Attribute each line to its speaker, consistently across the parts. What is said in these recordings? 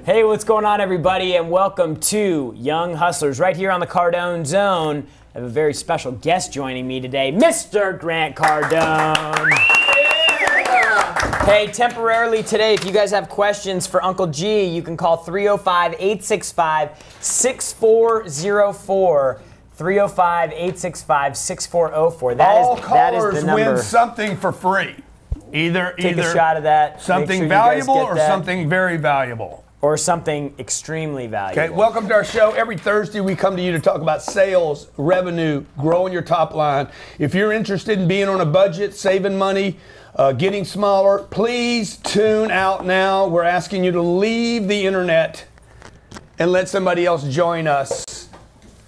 Speaker 1: Hey, what's going on, everybody, and welcome to Young Hustlers right here on the Cardone Zone. I have a very special guest joining me today, Mr. Grant Cardone. Yeah. Hey, temporarily today, if you guys have questions for Uncle G, you can call 305-865-6404. 305-865-6404.
Speaker 2: That is the number. Win something for free. Either
Speaker 1: a shot of that.
Speaker 2: Something valuable or something very valuable.
Speaker 1: Or something extremely valuable.
Speaker 2: Okay, welcome to our show. Every Thursday we come to you to talk about sales, revenue, growing your top line. If you're interested in being on a budget, saving money, getting smaller, please tune out now. We're asking you to leave the internet and let somebody else join us.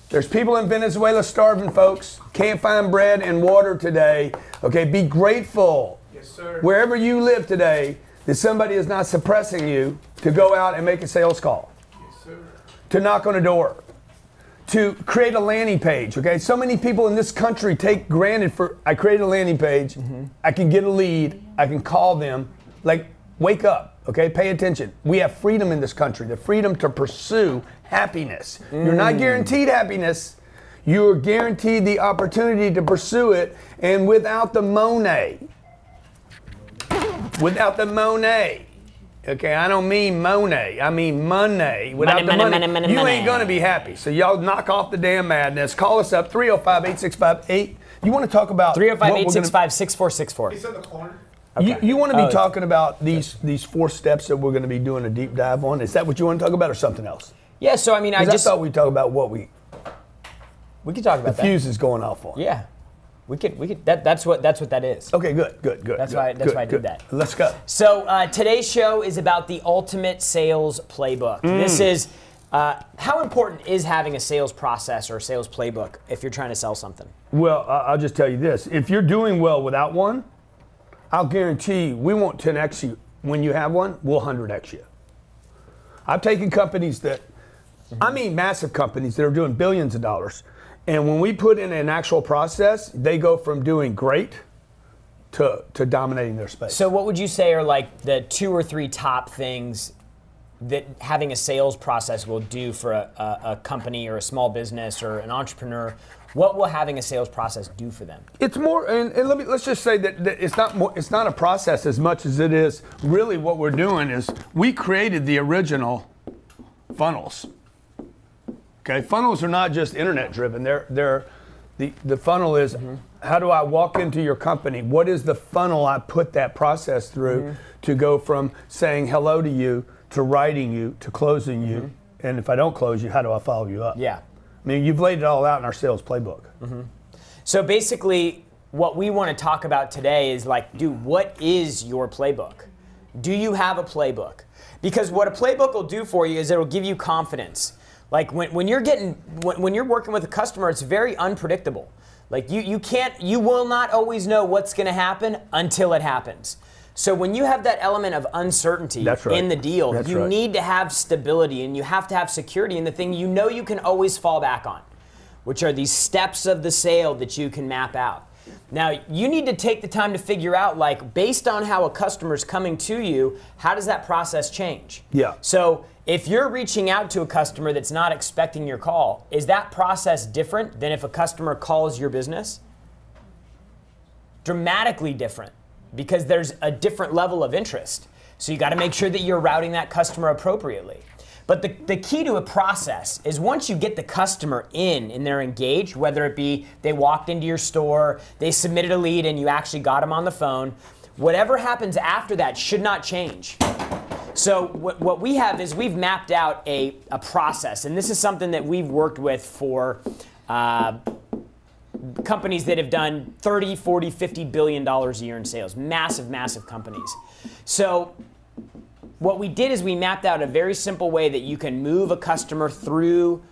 Speaker 2: There's people in Venezuela starving, folks. Can't find bread and water today. Okay, be grateful.
Speaker 3: Yes, sir.
Speaker 2: Wherever you live today, that somebody is not suppressing you to go out and make a sales call.
Speaker 3: Yes, sir.
Speaker 2: To knock on a door. To create a landing page, okay? So many people in this country take granted for, I create a landing page, I can get a lead, I can call them. Like, wake up, okay? Pay attention. We have freedom in this country, the freedom to pursue happiness. You're not guaranteed happiness. You're guaranteed the opportunity to pursue it, and without the money. Without the money. Okay, I don't mean Monet, I mean money. Without the money, you ain't gonna be happy. So y'all knock off the damn madness. Call us up, 305-865-8. You wanna talk about
Speaker 1: 305-865-6464.
Speaker 3: He's in the corner.
Speaker 2: Okay. You want to be talking about these 4 steps that we're going to be doing a deep dive on? Is that what you want to talk about or something else?
Speaker 1: Yeah, so I mean, I
Speaker 2: thought we'd talk about what we
Speaker 1: could talk about
Speaker 2: the fuse is going off on.
Speaker 1: Yeah. We could that's what that is.
Speaker 2: Okay, good.
Speaker 1: That's why I did that.
Speaker 2: Let's go.
Speaker 1: So today's show is about the ultimate sales playbook. This is how important is having a sales process or a sales playbook if you're trying to sell something?
Speaker 2: Well, I'll just tell you this. If you're doing well without one, I'll guarantee we won't 10x you. When you have one, we'll 100x you. I've taken companies that, I mean massive companies that are doing billions of dollars, and when we put in an actual process, they go from doing great to dominating their space.
Speaker 1: So what would you say are like the 2 or 3 top things that having a sales process will do for a company or a small business or an entrepreneur? What will having a sales process do for them?
Speaker 2: It's more, and let's just say that it's not a process as much as it is really what we're doing is we created the original funnels. Okay, funnels are not just internet driven. The funnel is how do I walk into your company? What is the funnel I put that process through to go from saying hello to you to writing you to closing you, and if I don't close you, how do I follow you up?
Speaker 1: Yeah.
Speaker 2: I mean, you've laid it all out in our sales playbook.
Speaker 1: So basically, what we want to talk about today is like, dude, what is your playbook? Do you have a playbook? Because what a playbook will do for you is it'll give you confidence. Like when you're working with a customer, it's very unpredictable. Like you will not always know what's going to happen until it happens. So when you have that element of uncertainty in the deal, you need to have stability and you have to have security in the thing you know you can always fall back on, which are these steps of the sale that you can map out. Now, you need to take the time to figure out, like, based on how a customer's coming to you, how does that process change?
Speaker 2: Yeah.
Speaker 1: So if you're reaching out to a customer that's not expecting your call, is that process different than if a customer calls your business? Dramatically different. Because there's a different level of interest. So you got to make sure that you're routing that customer appropriately. But the key to a process is once you get the customer in and they're engaged, whether it be they walked into your store, they submitted a lead and you actually got them on the phone, whatever happens after that should not change. So what we have is we've mapped out a process, and this is something that we've worked with for companies that have done $30, $40, $50 billion a year in sales. Massive, massive companies. So what we did is we mapped out a very simple way that you can move a customer through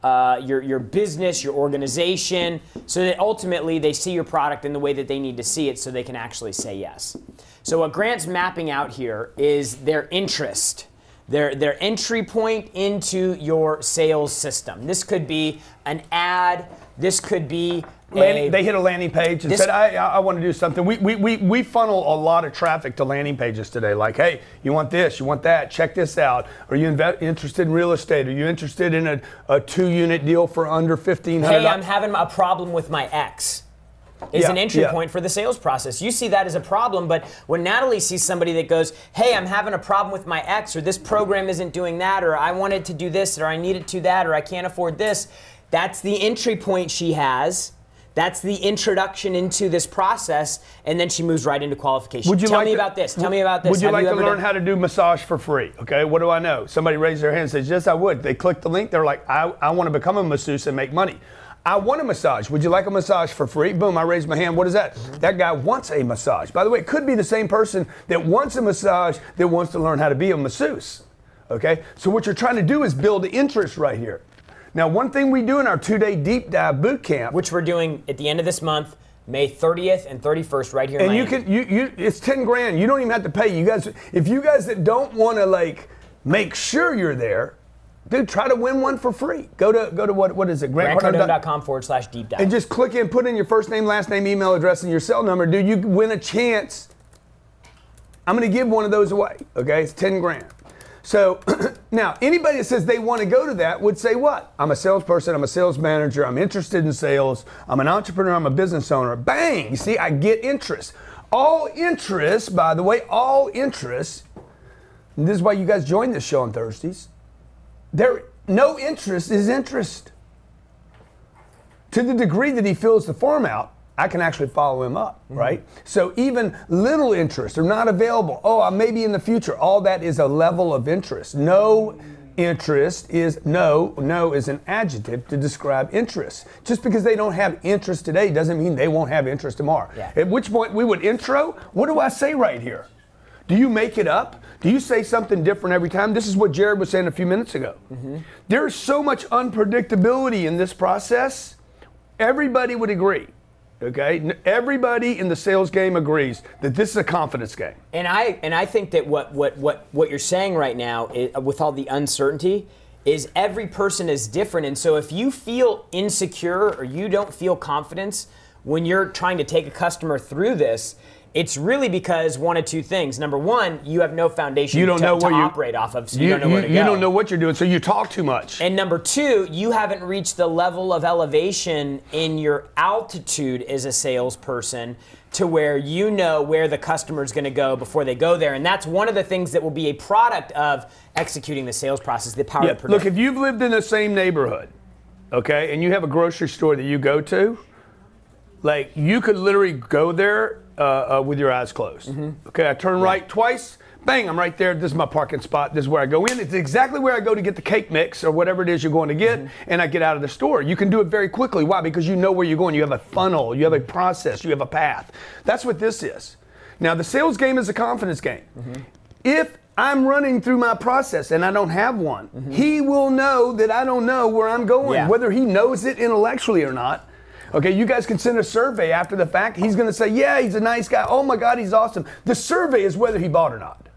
Speaker 1: your business, your organization, so that ultimately they see your product in the way that they need to see it so they can actually say yes. So what Grant's mapping out here is their interest, their entry point into your sales system. This could be an ad. This could be
Speaker 2: They hit a landing page and said, I want to do something. We funnel a lot of traffic to landing pages today. Like, hey, you want this, you want that, check this out. Are you interested in real estate? Are you interested in a 2-unit deal for under $1,500?
Speaker 1: Hey, I'm having a problem with my ex. Is an entry point for the sales process. You see that as a problem, but when Natalie sees somebody that goes, hey, I'm having a problem with my ex, or this program isn't doing that, or I wanted to do this, or I needed to that, or I can't afford this, that's the entry point she has. That's the introduction into this process, and then she moves right into qualification. Tell me about this. Tell me about this.
Speaker 2: Would you like to learn how to do massage for free? Okay, what do I know? Somebody raised their hand and says, yes, I would. They click the link. They're like, I want to become a masseuse and make money. I want a massage. Would you like a massage for free? Boom, I raised my hand. What is that? That guy wants a massage. By the way, it could be the same person that wants a massage that wants to learn how to be a masseuse. Okay, so what you're trying to do is build interest right here. Now, one thing we do in our 2-day deep dive boot camp,
Speaker 1: which we're doing at the end of this month, May 30th and 31st, right here in
Speaker 2: Miami.
Speaker 1: And
Speaker 2: it's 10 grand. You don't even have to pay. You guys, if you guys that don't want to like make sure you're there, dude, try to win one for free. Go to what is it?
Speaker 1: GrantCardone.com/deep dive.
Speaker 2: And just click in, put in your first name, last name, email address, and your cell number. Dude, you win a chance. I'm going to give one of those away. Okay, it's 10 grand. So now, anybody that says they want to go to that would say what? I'm a salesperson, I'm a sales manager, I'm interested in sales, I'm an entrepreneur, I'm a business owner. Bang! You see, I get interest. All interest, by the way, all interest, and this is why you guys join this show on Thursdays, no interest is interest. To the degree that he fills the form out, I can actually follow him up, right? So even little interest or not available, maybe in the future, all that is a level of interest. No interest is no is an adjective to describe interest. Just because they don't have interest today doesn't mean they won't have interest tomorrow. Yeah. At which point we would intro, what do I say right here? Do you make it up? Do you say something different every time? This is what Jared was saying a few minutes ago. There's so much unpredictability in this process. Everybody would agree. Okay, everybody in the sales game agrees that this is a confidence game.
Speaker 1: And I think that what you're saying right now, with all the uncertainty, is every person is different. And so if you feel insecure or you don't feel confidence when you're trying to take a customer through this, it's really because one of two things. Number one, you have no foundation to operate off of, so you don't know where to go.
Speaker 2: You don't know what you're doing, so you talk too much.
Speaker 1: And number two, you haven't reached the level of elevation in your altitude as a salesperson to where you know where the customer's going to go before they go there. And that's one of the things that will be a product of executing the sales process, the power of prediction.
Speaker 2: Look, if you've lived in the same neighborhood, okay, and you have a grocery store that you go to, like you could literally go there with your eyes closed. Okay, I turn right twice, bang, I'm right there. This is my parking spot. This is where I go in. It's exactly where I go to get the cake mix or whatever it is you're going to get, and I get out of the store. You can do it very quickly. Why? Because you know where you're going. You have a funnel. You have a process. You have a path. That's what this is. Now, the sales game is a confidence game. If I'm running through my process and I don't have one, he will know that I don't know where I'm going, whether he knows it intellectually or not. Okay, you guys can send a survey after the fact. He's going to say, yeah, he's a nice guy. Oh, my God, he's awesome. The survey is whether he bought or not.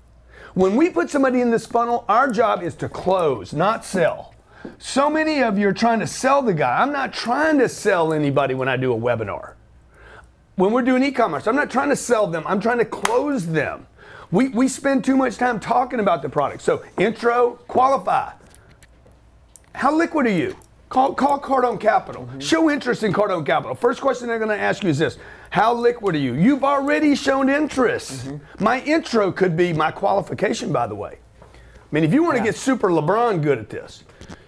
Speaker 2: When we put somebody in this funnel, our job is to close, not sell. So many of you are trying to sell the guy. I'm not trying to sell anybody when I do a webinar. When we're doing e-commerce, I'm not trying to sell them. I'm trying to close them. We spend too much time talking about the product. So intro, qualify. How liquid are you? Call Cardone Capital. Show interest in Cardone Capital. First question they're going to ask you is this: how liquid are you? You've already shown interest. My intro could be my qualification, by the way. I mean, if you want to get super LeBron good at this,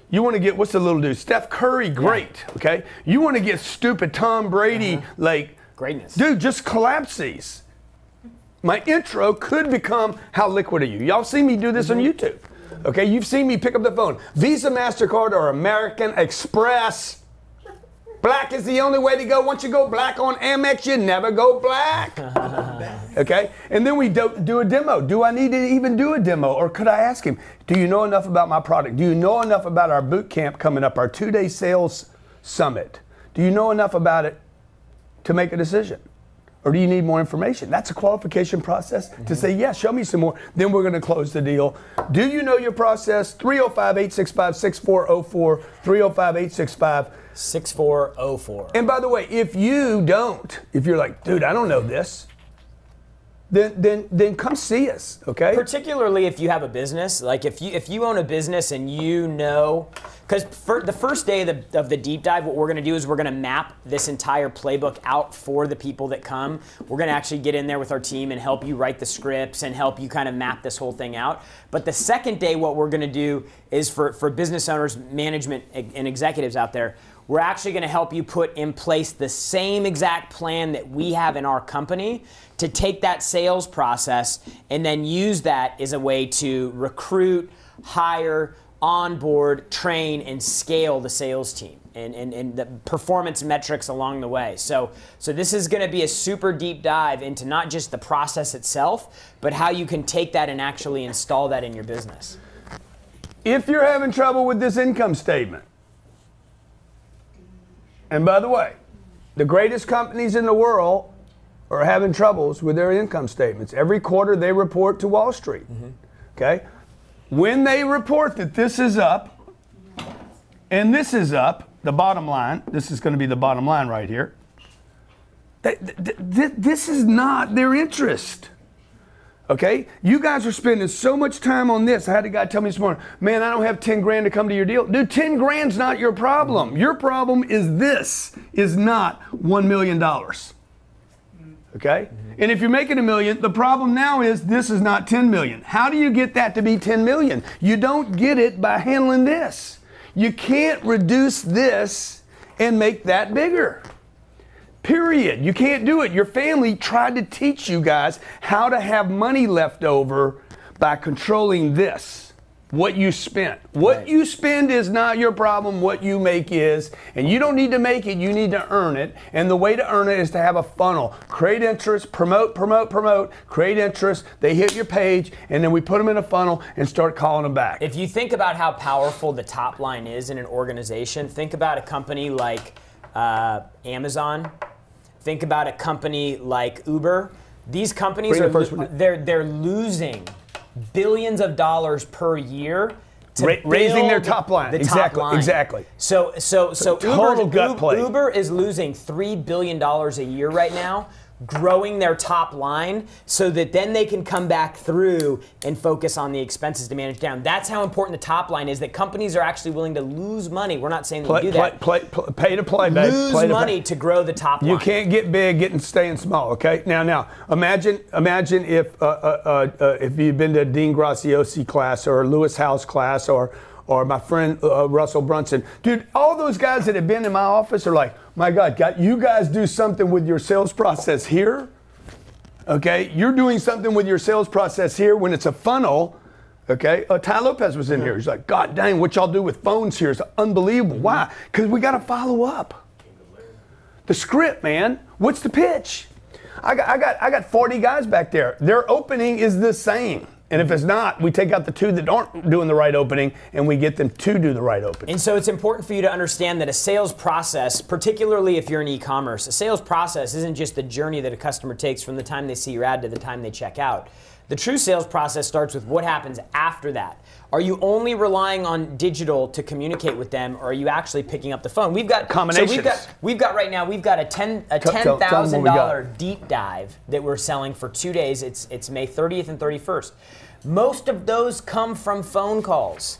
Speaker 2: you want to get, what's the little dude? Steph Curry, great, okay? You want to get stupid Tom Brady, like,
Speaker 1: greatness.
Speaker 2: Dude, just collapse these. My intro could become how liquid are you? Y'all see me do this on YouTube. Okay, you've seen me pick up the phone. Visa, MasterCard, or American Express. Black is the only way to go. Once you go black on Amex, you never go black. Okay, and then we do a demo. Do I need to even do a demo? Or could I ask him, do you know enough about my product? Do you know enough about our boot camp coming up, our 2-day sales summit? Do you know enough about it to make a decision? or do you need more information? That's a qualification process to say, yeah, show me some more. Then we're going to close the deal. Do you know your process? 305-865-6404,
Speaker 1: 305-865-6404.
Speaker 2: And by the way, if you don't, if you're like, dude, I don't know this, then come see us, okay?
Speaker 1: Particularly if you have a business, like if you own a business and you know, because for the first day of the deep dive, what we're going to do is we're going to map this entire playbook out for the people that come. We're going to actually get in there with our team and help you write the scripts and help you kind of map this whole thing out. But the second day, what we're going to do is for business owners, management, and executives out there, we're actually going to help you put in place the same exact plan that we have in our company to take that sales process and then use that as a way to recruit, hire, onboard, train, and scale the sales team and the performance metrics along the way. So this is going to be a super deep dive into not just the process itself, but how you can take that and actually install that in your business.
Speaker 2: If you're having trouble with this income statement, and by the way, the greatest companies in the world are having troubles with their income statements. Every quarter they report to Wall Street. Okay? When they report that this is up and this is up, the bottom line, this is going to be the bottom line right here. This is not their interest. Okay? You guys are spending so much time on this. I had a guy tell me this morning, man, I don't have 10 grand to come to your deal. Dude, 10 grand's not your problem. Your problem is this is not $1 million. Okay? And if you're making $1 million, the problem now is this is not 10 million. How do you get that to be 10 million? You don't get it by handling this. You can't reduce this and make that bigger. Period. You can't do it. Your family tried to teach you guys how to have money left over by controlling this, what you spent. What you spend is not your problem. What you make is. And you don't need to make it. You need to earn it. And the way to earn it is to have a funnel. Create interest, promote, create interest. They hit your page, and then we put them in a funnel and start calling them back.
Speaker 1: If you think about how powerful the top line is in an organization, think about a company like Amazon. Think about a company like Uber. These companies they're losing billions of dollars per year to
Speaker 2: raising their top line. Exactly.
Speaker 1: So
Speaker 2: Uber
Speaker 1: is losing $3 billion a year right now, growing their top line so that then they can come back through and focus on the expenses to manage down. That's how important the top line is, that companies are actually willing to lose money. We're not saying that you do that.
Speaker 2: Pay to play, babe.
Speaker 1: Lose money to grow the top line.
Speaker 2: You can't get big, staying small, okay? Now, imagine if you've been to a Dean Graziosi class or a Lewis House class or my friend Russell Brunson. Dude, all those guys that have been in my office are like, my God, you guys do something with your sales process here. Okay, you're doing something with your sales process here when it's a funnel. Okay, Ty Lopez was in here. He's like, God dang, what y'all do with phones here is unbelievable. Why? Because we got to follow up. The script, man. What's the pitch? I got 40 guys back there. Their opening is the same. And if it's not, we take out the 2 that aren't doing the right opening and we get them to do the right opening.
Speaker 1: And so it's important for you to understand that a sales process, particularly if you're in e-commerce, a sales process isn't just the journey that a customer takes from the time they see your ad to the time they check out. The true sales process starts with what happens after that. Are you only relying on digital to communicate with them, or are you actually picking up the phone? We've got
Speaker 2: combinations.
Speaker 1: So we've got right now. We've got a $10,000 deep dive that we're selling for 2 days. It's May 30th and 31st. Most of those come from phone calls.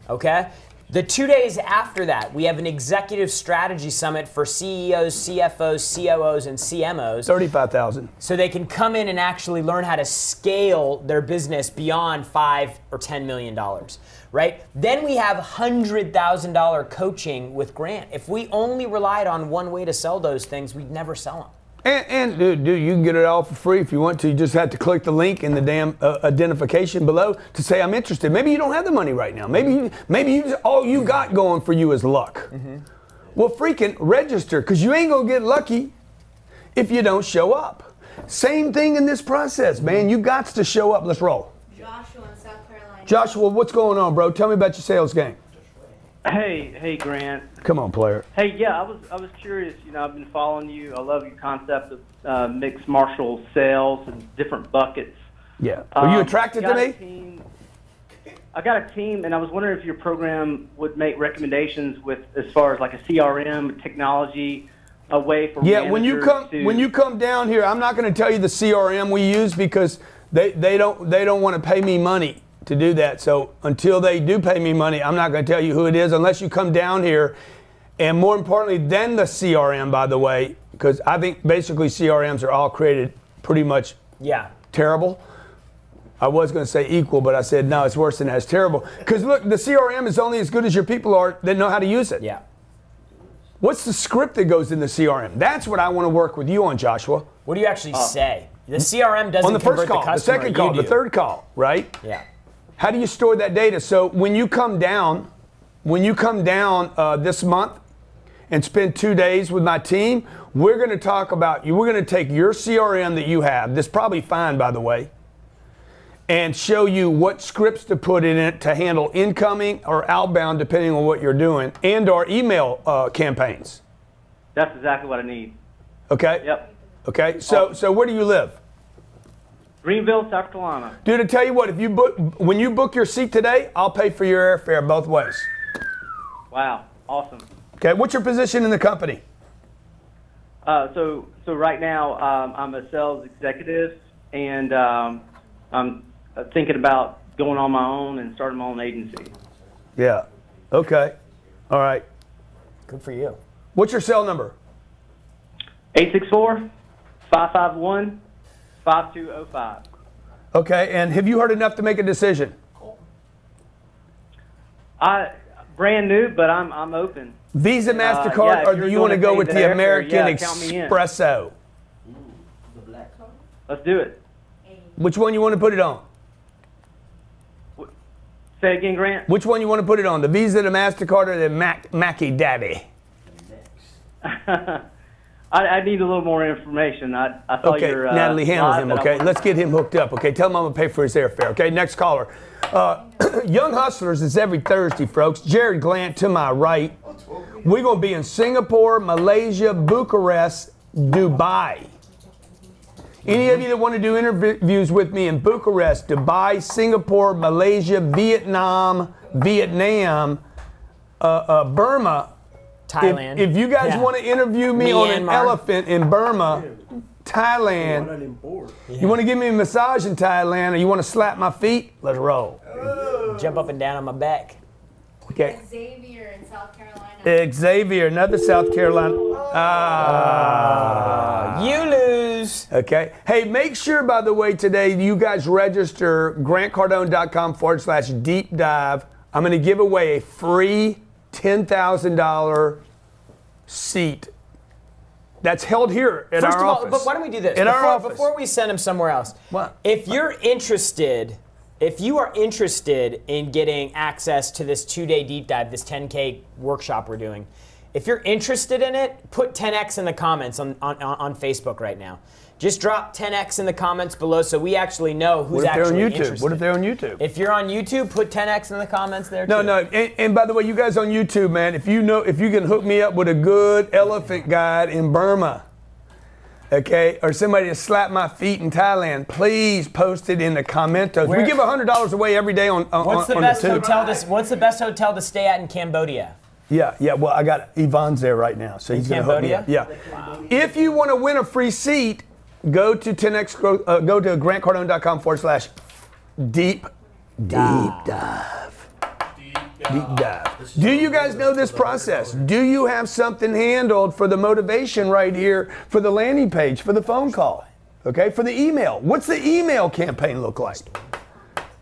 Speaker 1: Okay. The 2 days after that, we have an executive strategy summit for CEOs, CFOs, COOs, and CMOs.
Speaker 2: 35,000.
Speaker 1: So they can come in and actually learn how to scale their business beyond $5 or $10 million, right? Then we have $100,000 coaching with Grant. If we only relied on one way to sell those things, we'd never sell them.
Speaker 2: And dude, you can get it all for free if you want to. You just have to click the link in the damn identification below to say I'm interested. Maybe you don't have the money right now. Maybe all you got going for you is luck. Well, freaking register, because you ain't gonna get lucky if you don't show up. Same thing in this process, man. You got to show up. Let's roll.
Speaker 3: Joshua in South Carolina.
Speaker 2: Joshua, what's going on, bro? Tell me about your sales game.
Speaker 3: Hey, Grant.
Speaker 2: Come on, player.
Speaker 3: Hey, yeah, I was curious. You know, I've been following you. I love your concept of mixed martial sales and different buckets.
Speaker 2: Yeah. Are you attracted to me?
Speaker 3: I got a team, and I was wondering if your program would make recommendations with as far as like a CRM technology, a way for
Speaker 2: when you come down here, I'm not going to tell you the CRM we use because they don't want to pay me money to do that. So until they do pay me money, I'm not going to tell you who it is unless you come down here. And more importantly than the CRM, by the way, because I think basically CRMs are all created pretty much terrible. I was going to say equal, but I said no, it's worse than that. It's terrible. Because look, the CRM is only as good as your people are that know how to use it.
Speaker 1: Yeah.
Speaker 2: What's the script that goes in the CRM? That's what I want to work with you on, Joshua.
Speaker 1: What do you actually say? The CRM doesn't
Speaker 2: on the first call,
Speaker 1: the
Speaker 2: second call, the third call, right?
Speaker 1: Yeah.
Speaker 2: How do you store that data? So when you come down this month and spend 2 days with my team, we're going to talk about you. We're going to take your CRM that you have. That's probably fine, by the way, and show you what scripts to put in it to handle incoming or outbound, depending on what you're doing, and our email campaigns.
Speaker 3: That's exactly what I need.
Speaker 2: Okay.
Speaker 3: Yep.
Speaker 2: Okay. So where do you live?
Speaker 3: Greenville, South Carolina.
Speaker 2: Dude, I tell you what, when you book your seat today, I'll pay for your airfare both ways.
Speaker 3: Wow. Awesome.
Speaker 2: Okay. What's your position in the company?
Speaker 3: So right now I'm a sales executive, and I'm thinking about going on my own and starting my own agency.
Speaker 2: Yeah. Okay. All right.
Speaker 1: Good for you.
Speaker 2: What's your cell number?
Speaker 3: 864-551-5205.
Speaker 2: Okay. And have you heard enough to make a decision?
Speaker 3: Brand new, but I'm open.
Speaker 2: Visa, MasterCard, or do you want to go with the American Expresso?
Speaker 3: Let's do it.
Speaker 2: Which one you want to put it on?
Speaker 3: Say again, Grant.
Speaker 2: Which one you want to put it on? The Visa, the MasterCard, or the Mackie Daddy?
Speaker 3: I need a little more information. I saw your
Speaker 2: Natalie, handle him, okay? Let's get him hooked up, okay? Tell him I'm going to pay for his airfare, okay? Next caller. Young Hustlers is every Thursday, folks. Jared Glant to my right. We're going to be in Singapore, Malaysia, Bucharest, Dubai. Any of you that want to do interviews with me in Bucharest, Dubai, Singapore, Malaysia, Vietnam, Burma,
Speaker 1: Thailand.
Speaker 2: If you guys want to interview me on an elephant in Burma, Thailand, you want to give me a massage in Thailand, or you want to slap my feet, let's roll.
Speaker 1: Jump up and down on my back.
Speaker 4: Okay. Xavier in South Carolina.
Speaker 2: Xavier, another South Carolina.
Speaker 1: You lose.
Speaker 2: Okay. Hey, make sure, by the way, today you guys register grantcardone.com/deep dive. I'm going to give away a free $10,000 seat that's held here at our office.
Speaker 1: But why don't we do this? Before we send him somewhere else.
Speaker 2: What?
Speaker 1: If you are interested in getting access to this 2-day deep dive, this 10K workshop we're doing, if you're interested in it, put 10X in the comments on Facebook right now. Just drop 10X in the comments below so we actually know who's actually interested.
Speaker 2: What if they're on YouTube?
Speaker 1: If you're on YouTube, put 10X in the comments there too.
Speaker 2: No. And by the way, you guys on YouTube, man, if you can hook me up with a good elephant guide in Burma, okay, or somebody to slap my feet in Thailand, please post it in the commentos. We give $100 away every day on
Speaker 1: What's the best hotel to stay at in Cambodia?
Speaker 2: Yeah. Well, I got Yvonne's there right now, so he's going to hook me up. Yeah. Wow. If you want to win a free seat, go to 10X. Go to grantcardone.com/deep dive. Deep dive. Do you guys know this process? Do you have something handled for the motivation right here, for the landing page, for the phone call, okay, for the email? What's the email campaign look like?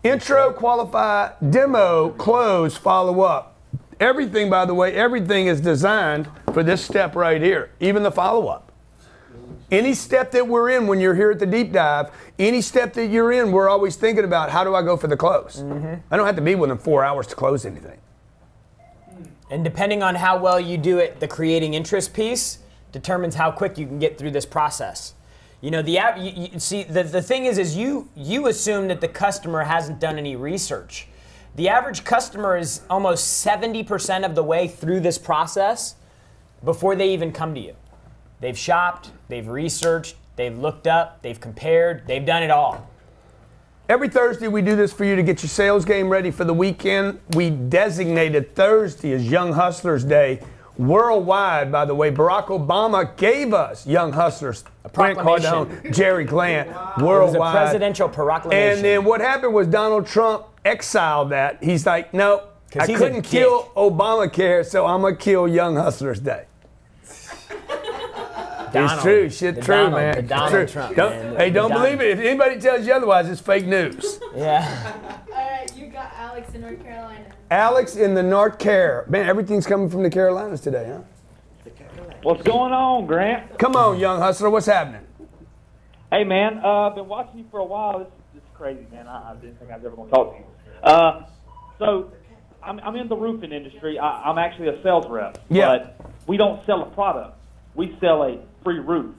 Speaker 2: Intro, qualify, demo, close, follow up. Everything, by the way, everything is designed for this step right here, even the follow-up. Any step that we're in when you're here at the deep dive, any step that you're in, we're always thinking about how do I go for the close. I don't have to be within 4 hours to close anything.
Speaker 1: And depending on how well you do it, the creating interest piece determines how quick you can get through this process. You know, the thing is you assume that the customer hasn't done any research. The average customer is almost 70% of the way through this process before they even come to you. They've shopped, they've researched, they've looked up, they've compared, they've done it all.
Speaker 2: Every Thursday we do this for you to get your sales game ready for the weekend. We designated Thursday as Young Hustlers Day worldwide, by the way. Barack Obama gave us Young Hustlers. Grant Cardone, Jerry Glant, worldwide.
Speaker 1: It was a presidential proclamation.
Speaker 2: And then what happened was Donald Trump exiled that. He's like, no, I couldn't kill Obamacare, so I'm going to kill Young Hustlers Day. It's true. Shit true, man.
Speaker 1: The Donald Trump,
Speaker 2: Hey, don't believe it. If anybody tells you otherwise, it's fake news.
Speaker 1: Yeah.
Speaker 4: All right, you got Alex in North Carolina.
Speaker 2: Alex in the North Car. Man, everything's coming from the Carolinas today, huh?
Speaker 5: What's going on, Grant?
Speaker 2: Come on, Young Hustler. What's happening?
Speaker 5: Hey, man, I've been watching you for a while. This is crazy, man. I didn't think I was ever going to talk to you. So I'm in the roofing industry. I'm actually a sales rep.
Speaker 2: Yeah.
Speaker 5: But we don't sell a product. We sell a free roof.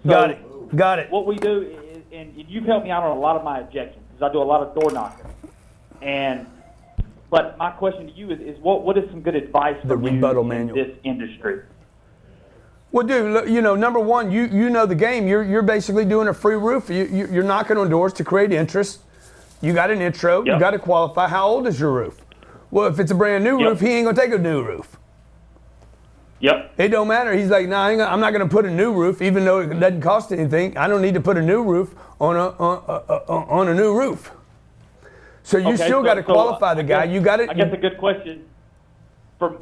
Speaker 5: So
Speaker 2: Got it. Got it.
Speaker 5: What we do is, and you've helped me out on a lot of my objections, because I do a lot of door knocking. But my question to you is what is some good advice for you in this industry?
Speaker 2: Well, dude, look, you know, number one, you know the game. You're basically doing a free roof. You're knocking on doors to create interest. You got an intro. Yep. You got to qualify. How old is your roof? Well, if it's a brand new roof, he ain't gonna take a new roof.
Speaker 5: Yep.
Speaker 2: It don't matter. He's like, nah, I'm not going to put a new roof, even though it doesn't cost anything. I don't need to put a new roof on a new roof. So you still got to qualify the guy. You got it.
Speaker 5: I guess a good question for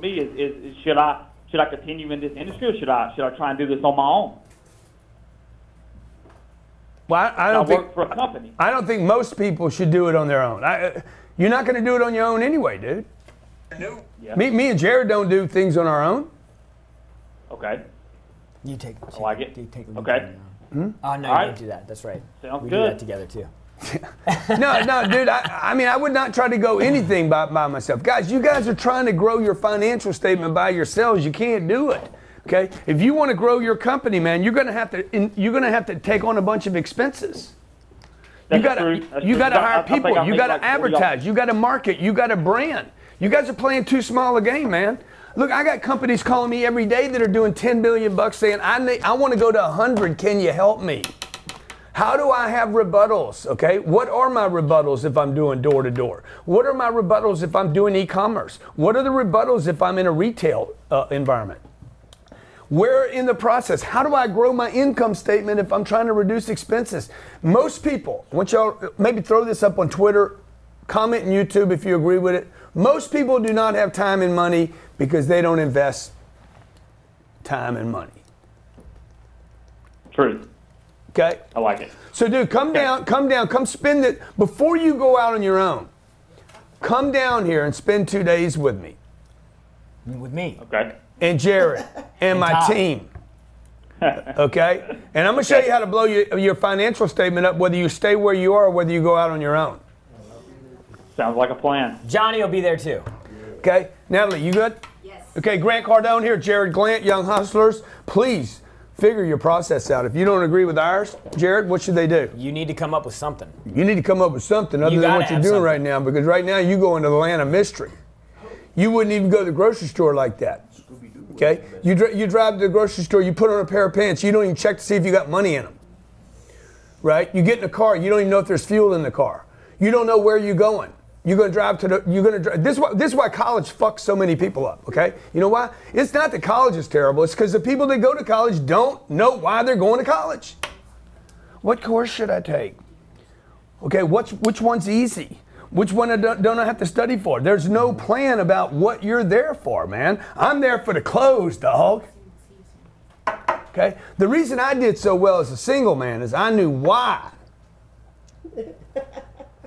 Speaker 5: me is should I continue in this industry, or should I try and do this on my own?
Speaker 2: Well, I don't think
Speaker 5: work for a company.
Speaker 2: I don't think most people should do it on their own. You're not going to do it on your own anyway, dude.
Speaker 5: No. Yeah.
Speaker 2: Me and Jared don't do things on our own.
Speaker 5: Okay.
Speaker 1: You take.
Speaker 5: I like it.
Speaker 1: You take
Speaker 5: okay.
Speaker 1: Oh no, you don't do that. That's right.
Speaker 5: Sounds
Speaker 1: we
Speaker 5: good.
Speaker 1: do that together too.
Speaker 2: No, dude. I mean, I would not try to go anything by myself, guys. You guys are trying to grow your financial statement by yourselves. You can't do it. Okay. If you want to grow your company, man, you're gonna have to take on a bunch of expenses. You gotta hire people. You gotta advertise. You gotta market. You gotta brand. You guys are playing too small a game, man. Look, I got companies calling me every day that are doing $10 billion saying, I want to go to 100. Can you help me? How do I have rebuttals? Okay, what are my rebuttals if I'm doing door to door? What are my rebuttals if I'm doing e-commerce? What are the rebuttals if I'm in a retail environment? Where in the process? How do I grow my income statement if I'm trying to reduce expenses? Most people, I want y'all maybe throw this up on Twitter, comment on YouTube if you agree with it. Most people do not have time and money because they don't invest time and money.
Speaker 5: Truth.
Speaker 2: Okay?
Speaker 5: I like it.
Speaker 2: So, dude, come down, spend it. Before you go out on your own, come down here and spend 2 days with me.
Speaker 1: With me.
Speaker 5: Okay.
Speaker 2: And Jared and my team. Okay? And I'm going to show you how to blow your financial statement up, whether you stay where you are or whether you go out on your own.
Speaker 5: Sounds like a plan.
Speaker 1: Johnny will be there too.
Speaker 2: Okay. Natalie, you good?
Speaker 4: Yes.
Speaker 2: Okay, Grant Cardone here, Jared Glant, Young Hustlers. Please figure your process out. If you don't agree with ours, Jared, what should they do?
Speaker 1: You need to come up with something.
Speaker 2: You need to come up with something other than what you're doing right now, because right now you go into the land of mystery. You wouldn't even go to the grocery store like that. Okay? You drive to the grocery store, you put on a pair of pants, you don't even check to see if you got money in them. Right? You get in a car, you don't even know if there's fuel in the car. You don't know where you're going. You're going to drive to this is why college fucks so many people up, okay? You know why? It's not that college is terrible. It's because the people that go to college don't know why they're going to college. What course should I take? Okay, which one's easy? Which one don't I have to study for? There's no plan about what you're there for, man. I'm there for the clothes, dog. Okay? The reason I did so well as a single man is I knew why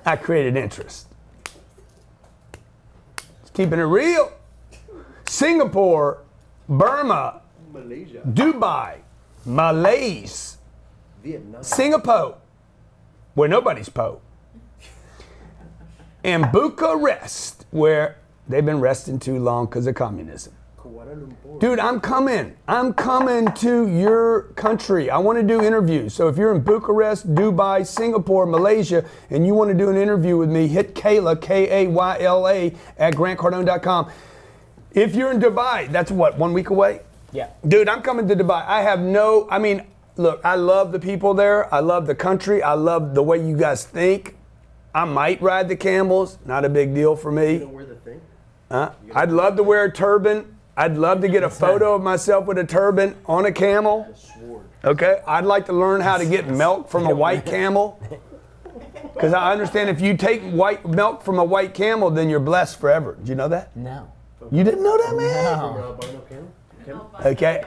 Speaker 2: I created interest. Keeping it real. Singapore, Burma,
Speaker 6: Malaysia,
Speaker 2: Dubai, Malays,
Speaker 6: Vietnam,
Speaker 2: Singapore, where nobody's po, and Bucharest, where they've been resting too long because of communism. Dude, I'm coming. I'm coming to your country. I want to do interviews. So if you're in Bucharest, Dubai, Singapore, Malaysia, and you want to do an interview with me, hit Kayla, K-A-Y-L-A, at grantcardone.com. If you're in Dubai, that's what, 1 week away?
Speaker 1: Yeah.
Speaker 2: Dude, I'm coming to Dubai. Look, I love the people there. I love the country. I love the way you guys think. I might ride the camels. Not a big deal for me.
Speaker 6: You don't wear the thing?
Speaker 2: I'd love to wear a turban. I'd love to get a photo of myself with a turban on a camel. Okay? I'd like to learn how to get milk from a white camel. Because I understand if you take white milk from a white camel, then you're blessed forever. Did you know that?
Speaker 1: No.
Speaker 2: You didn't know that, man?
Speaker 1: No.
Speaker 2: Okay.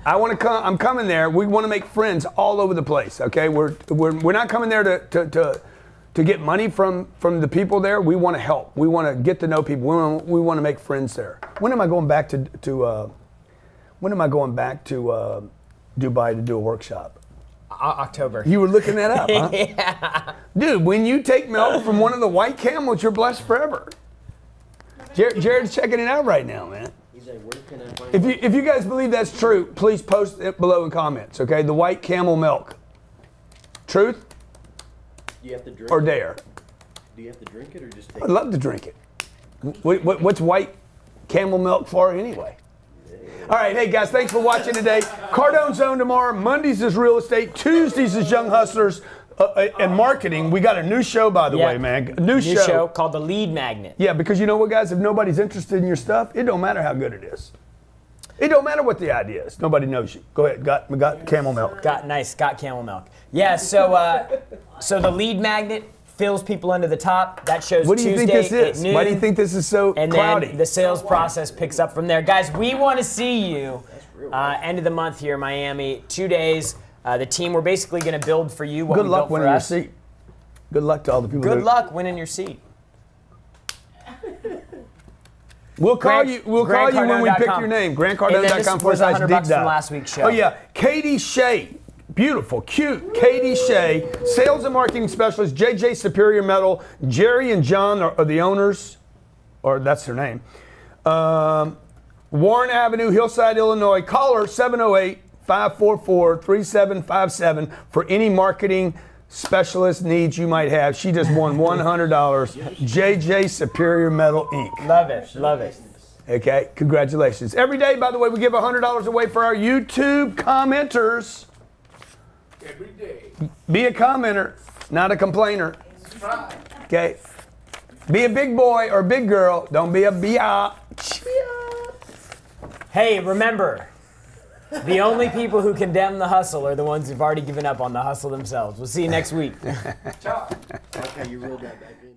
Speaker 2: I want to come. I'm coming there. We want to make friends all over the place. Okay. We're not coming there to get money from the people there. We want to help. We want to get to know people. We want to make friends there. When am I going back to Dubai to do a workshop?
Speaker 1: October.
Speaker 2: You were looking that up, huh?
Speaker 1: Yeah.
Speaker 2: Dude, when you take milk from one of the white camels, you're blessed forever. Jared's checking it out right now, man.
Speaker 6: He's like, where can I find
Speaker 2: If you guys believe that's true, please post it below in comments, okay? The white camel milk. Truth
Speaker 6: Do you have to drink
Speaker 2: or
Speaker 6: it?
Speaker 2: dare?
Speaker 6: Do you have to drink it or just take
Speaker 2: I'd
Speaker 6: it?
Speaker 2: love to drink it. What's white camel milk for anyway? All right, hey guys, thanks for watching today. Cardone Zone tomorrow. Mondays is real estate. Tuesdays is Young Hustlers and marketing. We got a new show, by the way, man. A new show
Speaker 1: called The Lead Magnet.
Speaker 2: Yeah, because you know what, guys? If nobody's interested in your stuff, it don't matter how good it is. It don't matter what the idea is. Nobody knows you. Go ahead. Got camel milk.
Speaker 1: Got camel milk. Yeah. So the Lead Magnet fills people under the top. That shows
Speaker 2: What do you
Speaker 1: Tuesday
Speaker 2: think this is?
Speaker 1: at noon.
Speaker 2: Why do you think this is so
Speaker 1: and
Speaker 2: cloudy?
Speaker 1: then the sales process picks up from there. Guys, we want to see you end of the month here in Miami. 2 days. The team, we're basically going to build for you what
Speaker 2: Good
Speaker 1: we
Speaker 2: luck
Speaker 1: built for
Speaker 2: winning your
Speaker 1: us.
Speaker 2: seat. Good luck to all the people.
Speaker 1: Good luck winning your seat.
Speaker 2: We'll call you when we pick your name. GrantCardone.com/deep
Speaker 1: from last week's show.
Speaker 2: Oh yeah, Katie Shea, beautiful, cute. Katie Shea, sales and marketing specialist. JJ Superior Metal. Jerry and John are the owners, or that's their name. Warren Avenue, Hillside, Illinois. Call her 708-544-3757 for any marketing specialist needs you might have. She just won $100. JJ Superior Metal Inc.
Speaker 1: Love it. Love it.
Speaker 2: Okay, congratulations. Every day, by the way, we give $100 away for our YouTube commenters.
Speaker 7: Every day.
Speaker 2: Be a commenter, not a complainer. Okay? Be a big boy or big girl. Don't be a biatch.
Speaker 1: Hey, remember, the only people who condemn the hustle are the ones who've already given up on the hustle themselves. We'll see you next week.
Speaker 6: I like how you rolled that back in.